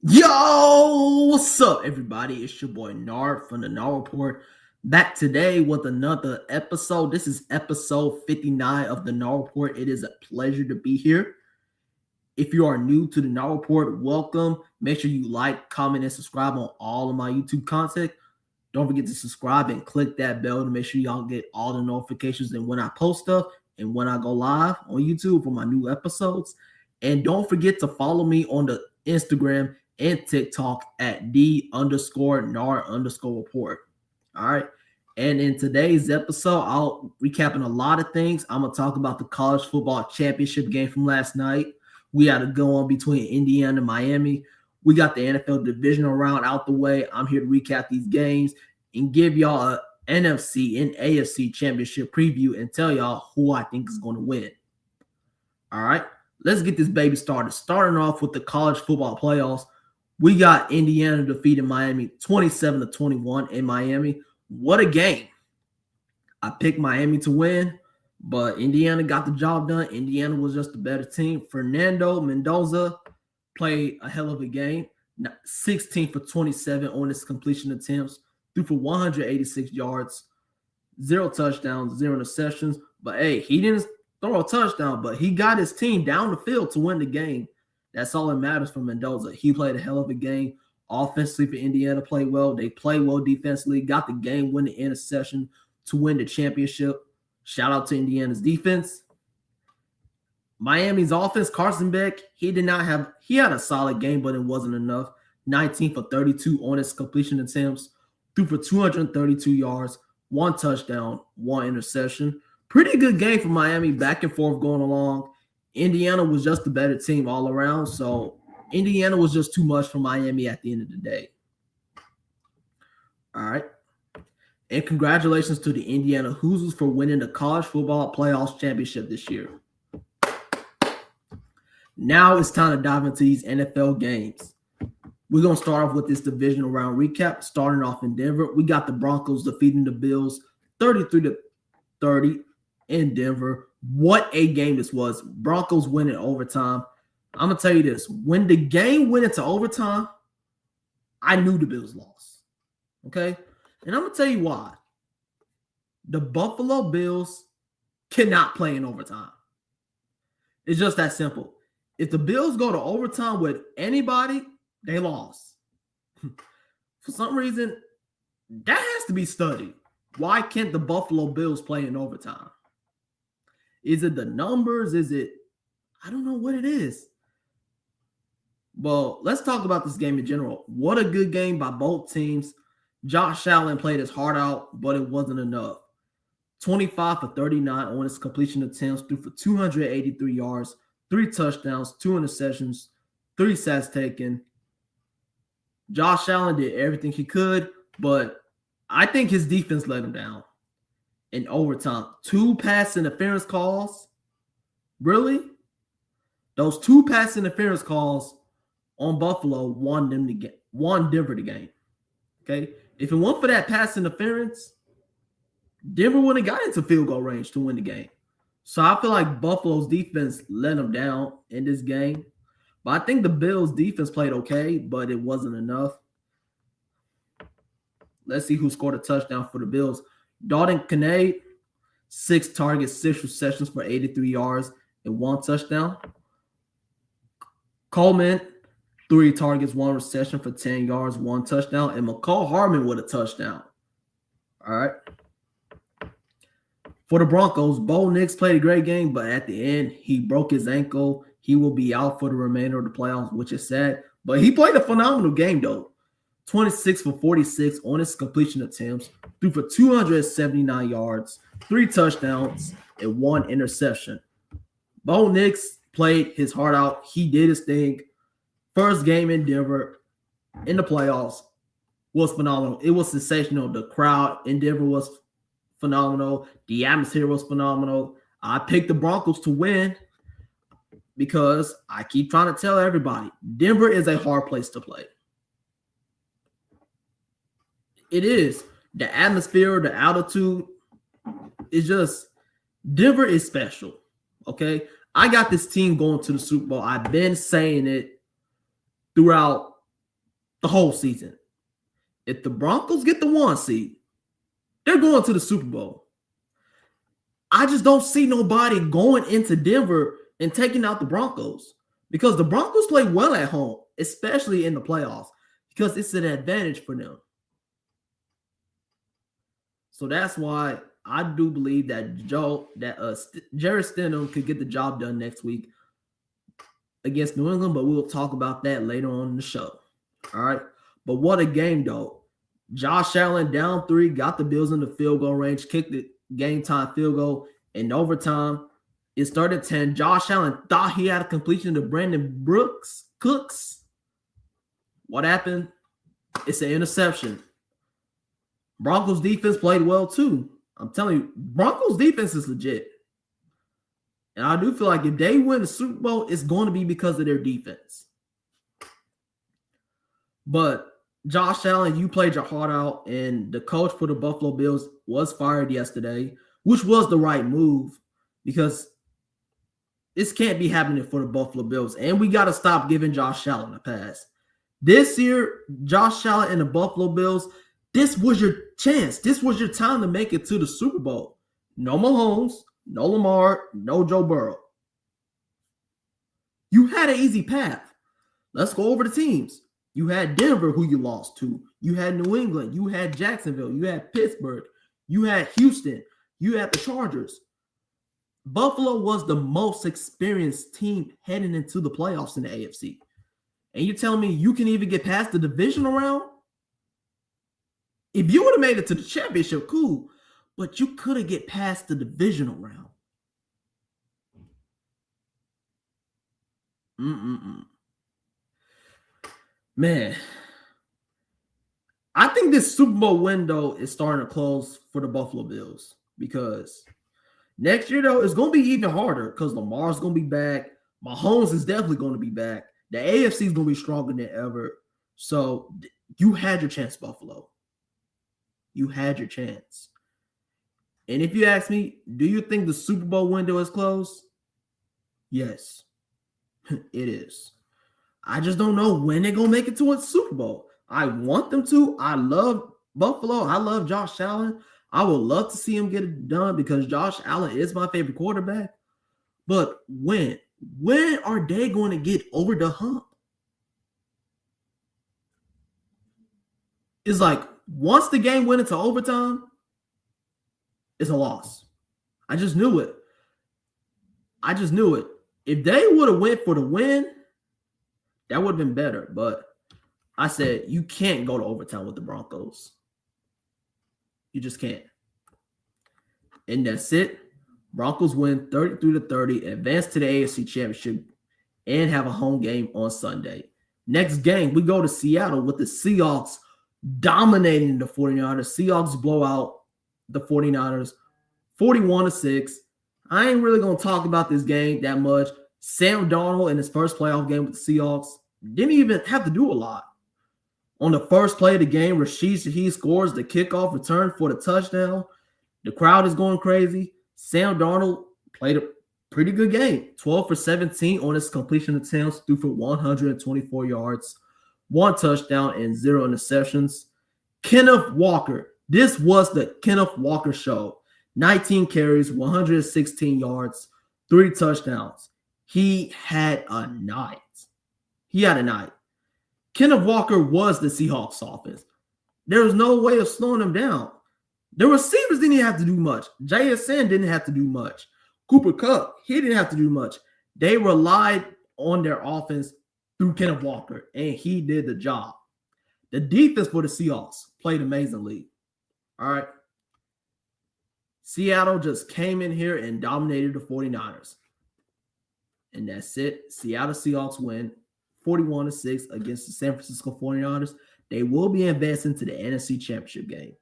Yo, what's up, everybody? It's your boy Nard from the Nard Report. Back today with another episode. This is episode 59 of the Nard Report. It is a pleasure to be here. If you are new to the Nard Report, welcome. Make sure you like, comment, and subscribe on all of my YouTube content. Don't forget to subscribe and click that bell to make sure y'all get all the notifications and when I post stuff and when I go live on YouTube for my new episodes. And don't forget to follow me on the Instagram and TikTok at _NAR_report. All right. And in today's episode, I'll recapping a lot of things. I'm gonna talk about the college football championship game from last night. We had a go on between Indiana and Miami. We got the NFL divisional round out the way. I'm here to recap these games and give y'all a NFC and AFC championship preview and tell y'all who I think is going to win. All right. Let's get this baby started. Starting off with the college football playoffs, we got Indiana defeating Miami 27-21 in Miami. What a game. I picked Miami to win, but Indiana got the job done. Indiana was just a better team. Fernando Mendoza played a hell of a game. 16 for 27 on his completion attempts, threw for 186 yards, 0 touchdowns, 0 interceptions. But hey, he didn't throw a touchdown, but he got his team down the field to win the game. That's all that matters for Mendoza. He played a hell of a game. Offensively for Indiana played well. They played well defensively, got the game-winning interception to win the championship. Shout out to Indiana's defense. Miami's offense, Carson Beck, he had a solid game, but it wasn't enough. 19 for 32 on his completion attempts, threw for 232 yards, 1 touchdown, 1 interception. Pretty good game for Miami, back and forth going along. Indiana was just a better team all around, so Indiana was just too much for Miami at the end of the day. All right. And congratulations to the Indiana Hoosiers for winning the college football playoffs championship this year. Now it's time to dive into these NFL games. We're going to start off with this divisional round recap. Starting off in Denver, we got the Broncos defeating the Bills 33-30 in Denver. What a game this was. Broncos win in overtime. I'm going to tell you this. When the game went into overtime, I knew the Bills lost. Okay? And I'm going to tell you why. The Buffalo Bills cannot play in overtime. It's just that simple. If the Bills go to overtime with anybody, they lost. For some reason, that has to be studied. Why can't the Buffalo Bills play in overtime? Is it the numbers? I don't know what it is. Well, let's talk about this game in general. What a good game by both teams. Josh Allen played his heart out, but it wasn't enough. 25 for 39 on his completion attempts, threw for 283 yards, 3 touchdowns, 2 interceptions, 3 sacks taken. Josh Allen did everything he could, but I think his defense let him down. In overtime, 2 pass interference calls. Really? Those 2 pass interference calls on Buffalo won Denver the game. Okay? If it weren't for that pass interference, Denver wouldn't have got into field goal range to win the game. So I feel like Buffalo's defense let them down in this game. But I think the Bills' defense played okay, but it wasn't enough. Let's see who scored a touchdown for the Bills. Dalton Kincaid, 6 targets, 6 receptions for 83 yards and 1 touchdown. Coleman, 3 targets, 1 reception for 10 yards, 1 touchdown. And McCall Hardman with a touchdown. All right. For the Broncos, Bo Nix played a great game, but at the end, he broke his ankle. He will be out for the remainder of the playoffs, which is sad. But he played a phenomenal game, though. 26 for 46 on his completion attempts, threw for 279 yards, 3 touchdowns, and 1 interception. Bo Nix played his heart out. He did his thing. First game in Denver in the playoffs was phenomenal. It was sensational. The crowd in Denver was phenomenal. The atmosphere was phenomenal. I picked the Broncos to win because I keep trying to tell everybody, Denver is a hard place to play. It is. The atmosphere, the altitude, it's just, Denver is special, okay? I got this team going to the Super Bowl. I've been saying it throughout the whole season. If the Broncos get the 1 seed, they're going to the Super Bowl. I just don't see nobody going into Denver and taking out the Broncos because the Broncos play well at home, especially in the playoffs, because it's an advantage for them. So that's why I do believe that Jarrett Stidham could get the job done next week against New England, but we'll talk about that later on in the show. All right. But what a game, though. Josh Allen down 3, got the Bills in the field goal range, kicked the game time field goal in overtime. It started 10. Josh Allen thought he had a completion to Brandon Cooks. What happened? It's an interception. Broncos defense played well too. I'm telling you, Broncos defense is legit. And I do feel like if they win the Super Bowl, it's going to be because of their defense. But Josh Allen, you played your heart out, and the coach for the Buffalo Bills was fired yesterday, which was the right move because this can't be happening for the Buffalo Bills. And we got to stop giving Josh Allen a pass. This year, Josh Allen and the Buffalo Bills, this was your chance. This was your time to make it to the Super Bowl. No Mahomes, no Lamar, no Joe Burrow. You had an easy path. Let's go over the teams. You had Denver, who you lost to. You had New England. You had Jacksonville. You had Pittsburgh. You had Houston. You had the Chargers. Buffalo was the most experienced team heading into the playoffs in the AFC. And you're telling me you can even get past the divisional round? If you would have made it to the championship, cool. But you couldn't get past the divisional round. Man, I think this Super Bowl window is starting to close for the Buffalo Bills because next year, though, it's going to be even harder because Lamar's going to be back. Mahomes is definitely going to be back. The AFC is going to be stronger than ever. So you had your chance, Buffalo. You had your chance. And if you ask me, do you think the Super Bowl window is closed? Yes, it is. I just don't know when they're going to make it to a Super Bowl. I want them to. I love Buffalo. I love Josh Allen. I would love to see him get it done because Josh Allen is my favorite quarterback. But when? When are they going to get over the hump? It's like once the game went into overtime, it's a loss. I just knew it. If they would have went for the win, that would have been better. But I said, you can't go to overtime with the Broncos. You just can't. And that's it. Broncos win 33-30, advance to the AFC Championship, and have a home game on Sunday. Next game, we go to Seattle with the Seahawks dominating the 49ers. Seahawks blow out the 49ers 41-6. I ain't really going to talk about this game that much. Sam Darnold in his first playoff game with the Seahawks didn't even have to do a lot. On the first play of the game, Rashid Shaheed scores the kickoff return for the touchdown. The crowd is going crazy. Sam Darnold played a pretty good game. 12 for 17 on his completion attempts, threw for 124 yards, 1 touchdown, and 0 interceptions. Kenneth Walker. This was the Kenneth Walker show. 19 carries, 116 yards, 3 touchdowns. He had a night. Kenneth Walker was the Seahawks offense. There was no way of slowing him down. The receivers didn't have to do much. JSN didn't have to do much. Cooper Kupp, he didn't have to do much. They relied on their offense through Kenneth Walker, and he did the job. The defense for the Seahawks played amazingly. All right. Seattle just came in here and dominated the 49ers. And that's it. Seattle Seahawks win 41-6 against the San Francisco 49ers. They will be advancing to the NFC Championship game.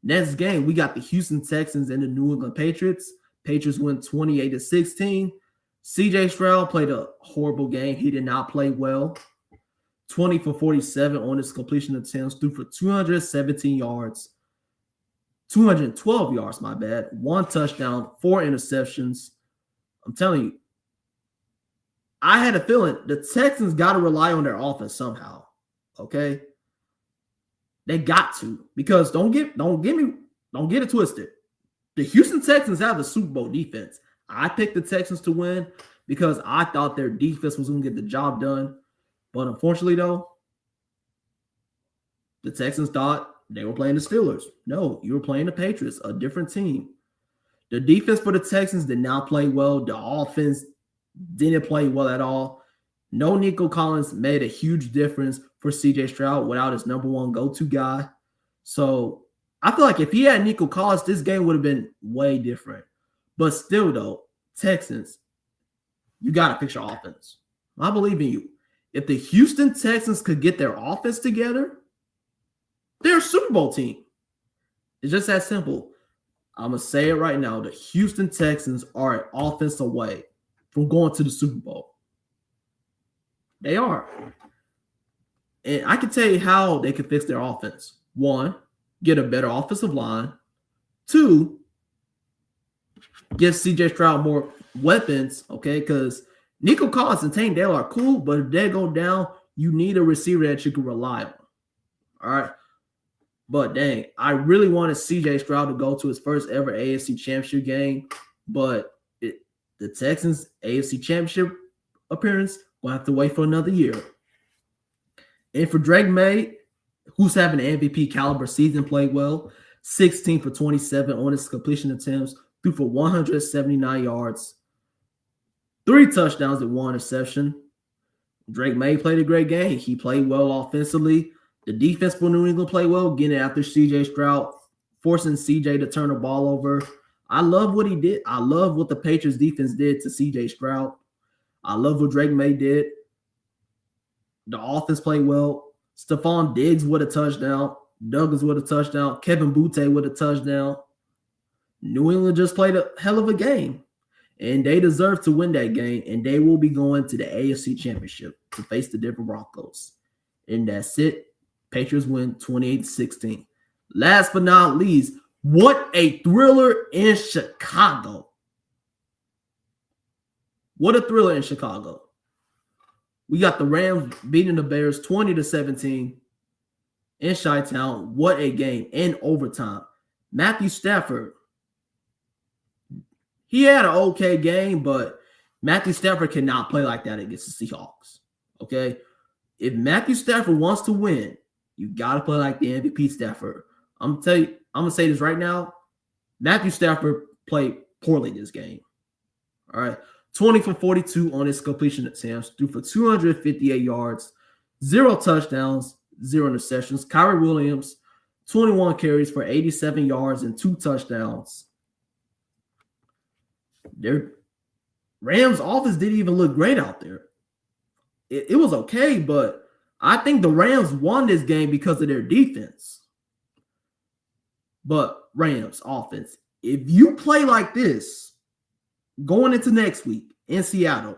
Next game, we got the Houston Texans and the New England Patriots. Patriots win 28-16. CJ Stroud played a horrible game. He did not play well. 20 for 47 on his completion attempts, threw for 217 yards. 212 yards, my bad. 1 touchdown, 4 interceptions. I'm telling you, I had a feeling the Texans got to rely on their offense somehow. Okay? They got to, because don't get it twisted. The Houston Texans have the Super Bowl defense. I picked the Texans to win because I thought their defense was going to get the job done. But unfortunately, though, the Texans thought they were playing the Steelers. No, you were playing the Patriots, a different team. The defense for the Texans did not play well. The offense didn't play well at all. No Nico Collins made a huge difference for CJ Stroud without his number one go-to guy. So I feel like if he had Nico Collins, this game would have been way different. But still, though, Texans, you got to fix your offense. I believe in you. If the Houston Texans could get their offense together, they're a Super Bowl team. It's just that simple. I'm going to say it right now. The Houston Texans are an offense away from going to the Super Bowl. They are. And I can tell you how they can fix their offense. 1, get a better offensive line. 2, give CJ Stroud more weapons, okay? Because Nico Collins and Tank Dale are cool, but if they go down, you need a receiver that you can rely on. All right? But dang, I really wanted CJ Stroud to go to his first ever AFC Championship game, but the Texans' AFC Championship appearance will have to wait for another year. And for Drake May, who's having an MVP caliber season, played well, 16 for 27 on his completion attempts, threw for 179 yards, 3 touchdowns and 1 interception. Drake May played a great game. He played well offensively. The defense for New England played well, getting after CJ Stroud, forcing CJ to turn the ball over. I love what he did. I love what the Patriots defense did to CJ Stroud. I love what Drake May did. The offense played well. Stephon Diggs with a touchdown. Douglas with a touchdown. Kevin Boutte with a touchdown. New England just played a hell of a game. And they deserve to win that game. And they will be going to the AFC Championship to face the Denver Broncos. And that's it. Patriots win 28-16. Last but not least, what a thriller in Chicago. What a thriller in Chicago. We got the Rams beating the Bears 20-17 in Chi-Town. What a game in overtime. Matthew Stafford, he had an okay game, but Matthew Stafford cannot play like that against the Seahawks. Okay? If Matthew Stafford wants to win, you got to play like the MVP Stafford. I'm going to say this right now. Matthew Stafford played poorly this game. All right. 20 for 42 on his completion attempts, threw for 258 yards, 0 touchdowns, 0 interceptions. Kyrie Williams, 21 carries for 87 yards and 2 touchdowns. Their Rams offense didn't even look great out there. It was okay, but I think the Rams won this game because of their defense. But Rams offense, if you play like this going into next week in Seattle,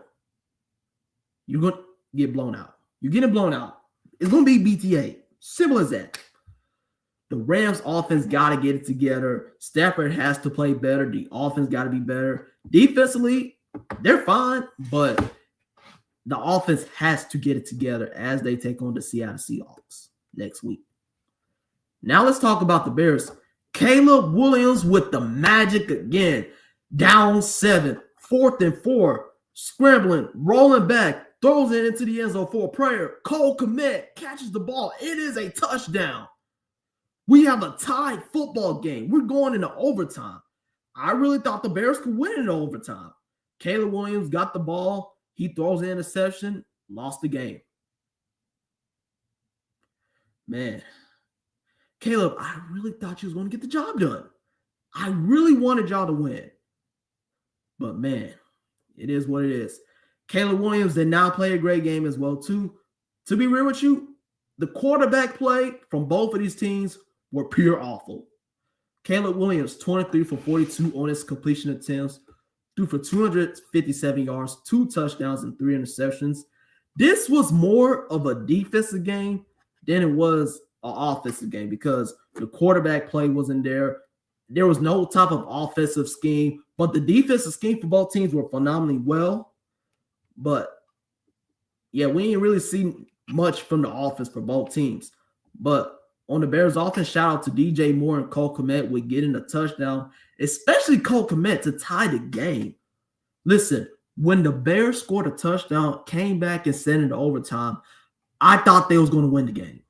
you're going to get blown out. You're getting blown out. It's going to be BTA. Simple as that. The Rams offense got to get it together. Stafford has to play better. The offense got to be better. Defensively, they're fine, but the offense has to get it together as they take on the Seattle Seahawks next week. Now let's talk about the Bears. Caleb Williams with the magic again. Down 7, 4th and 4, scrambling, rolling back, throws it into the end zone for a prayer. Cole Kmet catches the ball. It is a touchdown. We have a tied football game. We're going into overtime. I really thought the Bears could win in overtime. Caleb Williams got the ball. He throws an interception, lost the game. Man, Caleb, I really thought you was going to get the job done. I really wanted y'all to win. But man, it is what it is. Caleb Williams did not play a great game as well, too. To be real with you, the quarterback play from both of these teams were pure awful. Caleb Williams, 23 for 42 on his completion attempts, threw for 257 yards, 2 touchdowns, and 3 interceptions. This was more of a defensive game than it was an offensive game because the quarterback play wasn't there. There was no type of offensive scheme, but the defensive scheme for both teams were phenomenally well. But, yeah, we didn't really see much from the offense for both teams. But on the Bears offense. Shout out to DJ Moore and Cole Kmet with getting a touchdown, especially Cole Kmet to tie the game. Listen, when the Bears scored a touchdown, came back and sent it to overtime, I thought they was going to win the game.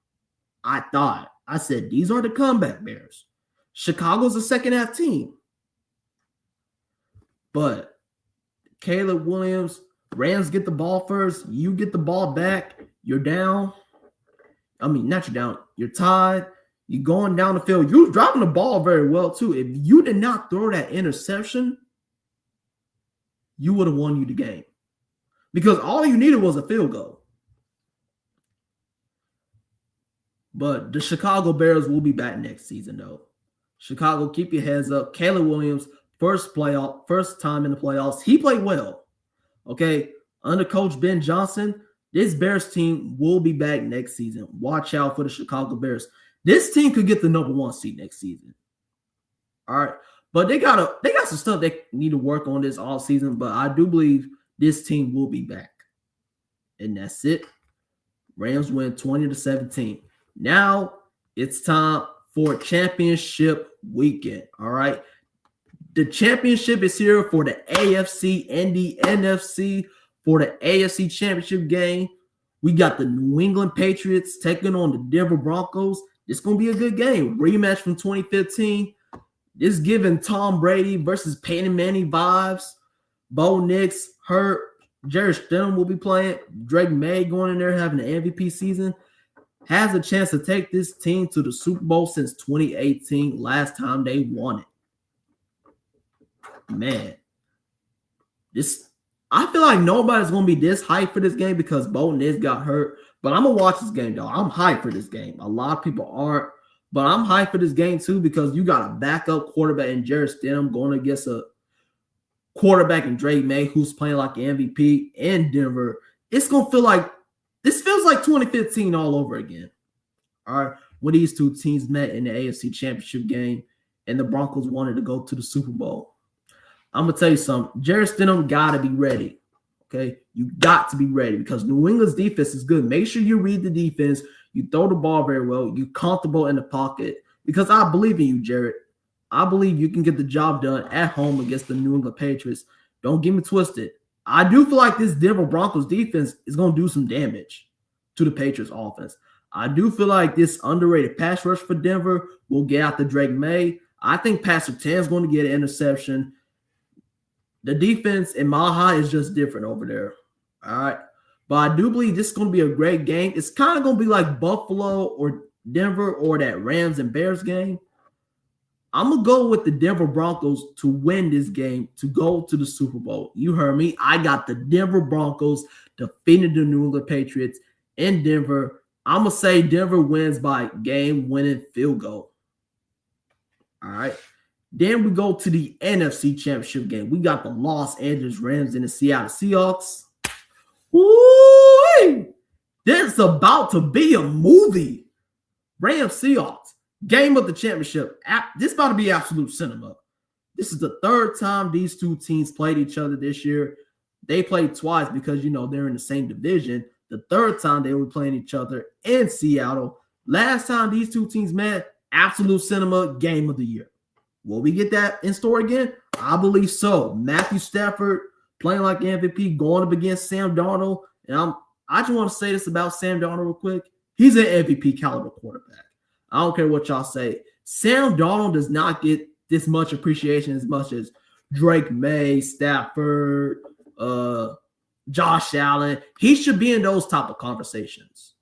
I said, these are the comeback Bears. Chicago's a second half team. But Caleb Williams, Rams get the ball first. You get the ball back. You're down. I mean, not you're down. You're tied. You're going down the field. You're dropping the ball very well, too. If you did not throw that interception, you would have won you the game. Because all you needed was a field goal. But the Chicago Bears will be back next season, though. Chicago, keep your heads up. Caleb Williams, first time in the playoffs. He played well. Okay, under Coach Ben Johnson, this Bears team will be back next season. Watch out for the Chicago Bears. This team could get the number 1 seed next season. All right, but they got some stuff they need to work on this all season. But I do believe this team will be back, and that's it. Rams win 20-17. Now it's time for championship weekend. All right. The championship is here for the AFC and the NFC. For the AFC championship game, we got the New England Patriots taking on the Denver Broncos. It's going to be a good game. Rematch from 2015. This giving Tom Brady versus Peyton Manning vibes. Bo Nix, hurt. Jerry Stidham will be playing. Drake May going in there having an MVP season. Has a chance to take this team to the Super Bowl since 2018, last time they won it. Man, I feel like nobody's going to be this hyped for this game because Bo Nix got hurt. But I'm going to watch this game, though. I'm hyped for this game. A lot of people aren't. But I'm hyped for this game, too, because you got a backup quarterback in Jerry Stidham going against a quarterback in Drake May who's playing like an MVP in Denver. It's going to feel like this feels like 2015 all over again. All right, when these two teams met in the AFC Championship game and the Broncos wanted to go to the Super Bowl. I'm going to tell you something. Jerry Stidham got to be ready, okay? You got to be ready because New England's defense is good. Make sure you read the defense. You throw the ball very well. You're comfortable in the pocket because I believe in you, Jared. I believe you can get the job done at home against the New England Patriots. Don't get me twisted. I do feel like this Denver Broncos defense is going to do some damage to the Patriots offense. I do feel like this underrated pass rush for Denver will get out to Drake May. I think Pastor Tan's going to get an interception. The defense in Mile High is just different over there. All right. But I do believe this is going to be a great game. It's kind of going to be like Buffalo or Denver or that Rams and Bears game. I'm going to go with the Denver Broncos to win this game, to go to the Super Bowl. You heard me. I got the Denver Broncos defeating the New England Patriots in Denver. I'm going to say Denver wins by game-winning field goal. All right. Then we go to the NFC Championship game. We got the Los Angeles Rams and the Seattle Seahawks. Woo! This is about to be a movie. Rams Seahawks. Game of the championship. This is about to be absolute cinema. This is the third time these two teams played each other this year. They played twice because, they're in the same division. The third time they were playing each other in Seattle. Last time these two teams met, absolute cinema, game of the year. Will we get that in store again? I believe so. Matthew Stafford playing like MVP, going up against Sam Darnold. And I just want to say this about Sam Darnold real quick. He's an MVP caliber quarterback. I don't care what y'all say. Sam Darnold does not get this much appreciation as much as Drake May, Stafford, Josh Allen. He should be in those type of conversations.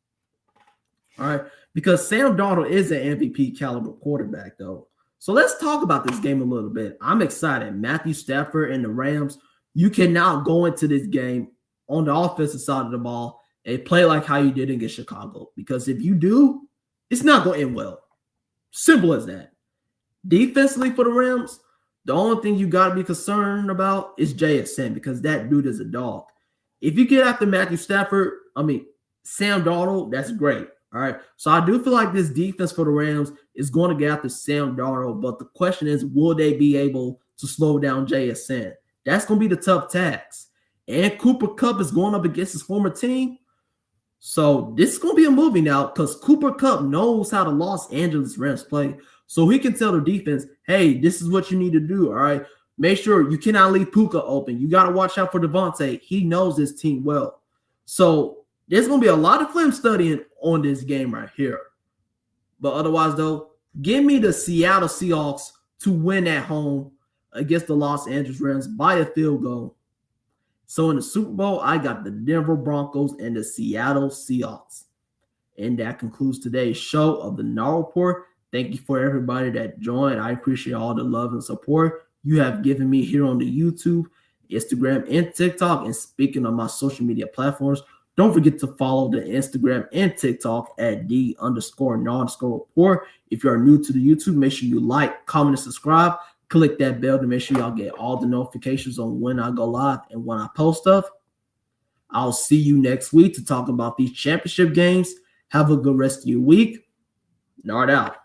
All right. Because Sam Darnold is an MVP caliber quarterback, though. So let's talk about this game a little bit. I'm excited. Matthew Stafford and the Rams, you cannot go into this game on the offensive side of the ball and play like how you did against Chicago. Because if you do, it's not going to end well. Simple as that. Defensively for the Rams, the only thing you got to be concerned about is JSN because that dude is a dog. If you get after Matthew Stafford, Sam Darnold, that's great. All right. So I do feel like this defense for the Rams is going to get after Sam Darnold. But the question is, will they be able to slow down JSN? That's going to be the tough task. And Cooper Kupp is going up against his former team. So this is going to be a movie now because Cooper Kupp knows how the Los Angeles Rams play. So he can tell the defense, hey, this is what you need to do, all right? Make sure you cannot leave Puka open. You got to watch out for Devontae. He knows this team well. So there's going to be a lot of film studying on this game right here. But otherwise, though, give me the Seattle Seahawks to win at home against the Los Angeles Rams by a field goal. So in the Super Bowl, I got the Denver Broncos and the Seattle Seahawks. And that concludes today's show of the Now Report. Thank you for everybody that joined. I appreciate all the love and support you have given me here on the YouTube, Instagram, and TikTok. And speaking of my social media platforms, don't forget to follow the Instagram and TikTok at _now_report. If you are new to the YouTube, make sure you like, comment, and subscribe. Click that bell to make sure y'all get all the notifications on when I go live and when I post stuff. I'll see you next week to talk about these championship games. Have a good rest of your week. Nard out.